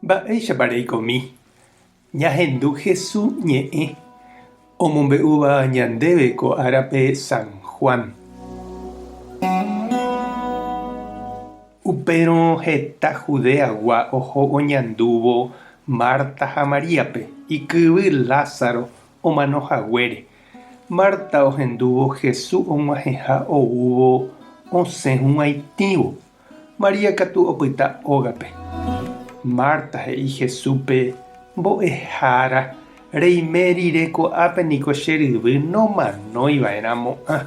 Mba'éichapareikomi ñahendu Jesús ñe'ẽ omombe'úva ñandéve ko árape San Juan. Upérõ heta Judeagua oho oñandúvo Marta ha Maríape ikyvy Lázaro omanohaguére. Marta ohendúvo Jesús og̃uahẽha oúvo osẽ hug̃uaitĩvo. María katu opyta ógape. Marta he'i Jesúspe: mbo'ehára, reime rire ko'ápe niko che ryvy nomanóiva'erãmo'ã.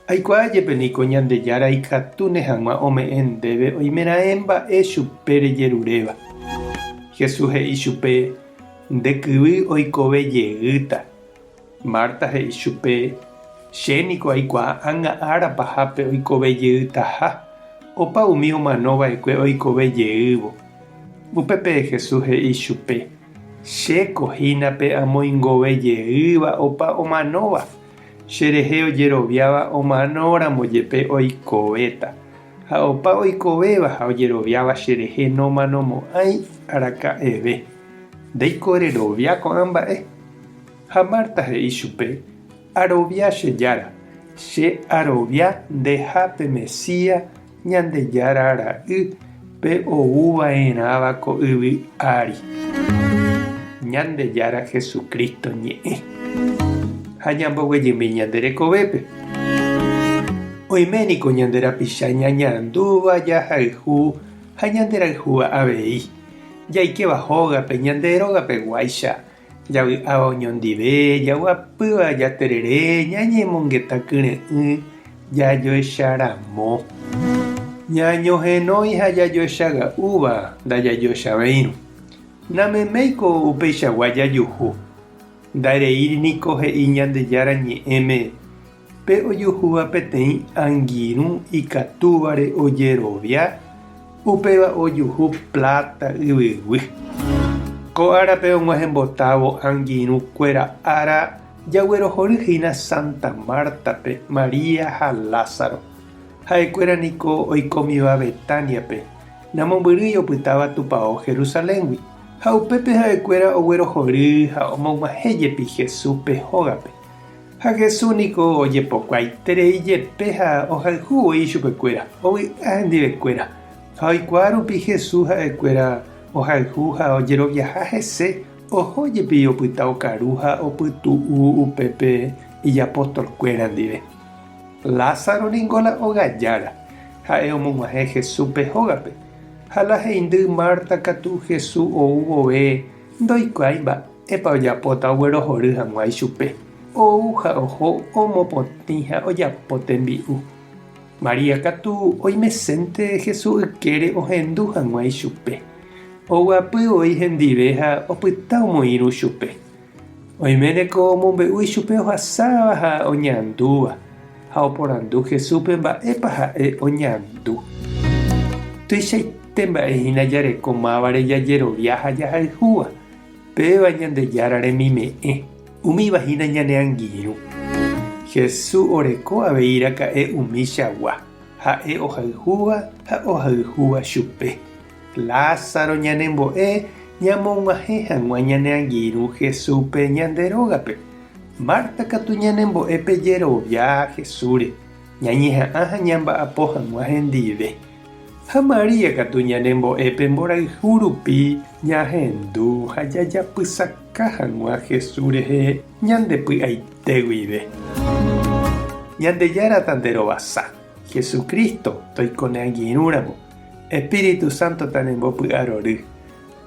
Aikuaajépe niko Ñandejára ikatúne hag̃ua ome'ẽ ndéve oimeraẽ mba'e chupe rejeruréva. Jesús he'i chupe: ndekyvy oikove jeýta. Marta he'i chupe: chéniko aikuaa ág̃a pahápe oikove jeýtaha. Opa umi omanova'ekue oikove jeývo. Upépe Jesús he'i chupe: chéko hínape amoingove jeýva opa omanóva. Cherehe ojeroviáva omanóramo jepe oikovéta. Ha opa oikovéva ha ojeroviáva cherehe nomanomo'ãi araka'eve. Ndéikorerovia ko'ã mba'e. Ha Marta he'i chupe: arovia che jára. Che arovia ndehápe Mesías Ñandejára ra'y pe ouva'erãva ko yvy ári. Ñandejára Jesucristo ñe'ẽ. Ha ñamboguejými ñande rekovépe. Oiméniko ñande rapicha ñañandúva jahayhu ha ñande rayhúva avei. Jaikéva hógape ñande rógapeguáicha. Javy'áva oñondive, jaguapýva jaterere, ñañemongetakyra'y, jajoecharamo. Ñañohenói ha jajoechaga'úva ndajajoechavéirõ. Nameméiko upeichagua jajuhu. Ndareírniko he'i Ñandejára ñe'ẽme pe ojuhúva peteĩ angirũ ikatúvare ojerovia upéva ojuhu plata yvyguy. Ko árape og̃uahẽmbotávo angirũkuéra ára jaguerohoryhína Santa Martape María ha Lázaro. Ha'ekuéra niko oikómiva Betániape. Namombyry opytáva tupão Jerusaléngui. Ha upépe ha'ekuéra oguerohory ha omog̃uahẽjepi Jesúspe hógape. Ha Jesús niko ojepokuaaiterei jepe ha ohayhuvoi chupekuéra, ovy'a hendivekuéra. Ha oikuaa rupi Jesús ha'ekuéra ohayhu ha ojeroviaha hese ohójepi opyta okaru ha opytu'u upépe ijapóstolkuéra ndive. Lázaro ningola ogajára ha'e omog̃uahẽ Jesúspe hógape. Ha la heindy Marta katu Jesús ou vove ndoikuaái mba'épa ojapóta oguerohory hag̃uái chupe. Ou ha oho omopotĩ ha ojapo tembi'u. María katu oimesénte Jesús ykére ohendu hag̃uái chupe. Oguapyvoi hendive ha opyta omoirũ chupe. Oiméneko omombe'úi chupe ohasáva ha oñandúva. Ha oporandu Jesúspe mba'épa ha'e oñandu. Tuichaite mba'ehína jareko mávare jajerovia ha jahayhúva. Péva Ñandejára remime'ẽ. Umívahína ñane angirũ. Jesús oreko avei iraka'e umi chagua. Ha'e ohayhúva ha ohayhúva chupe. Lázaro ñanembo'e ñamog̃uahẽ hag̃ua ñane angirũ Jesúspe ñande rógape. Marta katu ñanembo'épe jerovia Jesúsre. Ñañeha'ã ha ñamba'apo hag̃ua hendive. Ha María katu ñanembo'épe mborayhu rupi ñahendu ha jajapysaka hag̃ua Jesús rehe ñandepy'aite guive. Ñandejára tanderovasa. Jesucristo toikone angirũramo. Espíritu Santo tanembopy'arory.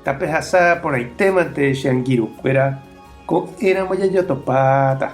Tapehasa porãitémante che angirũkuéra ko'ẽramo jajotopáta.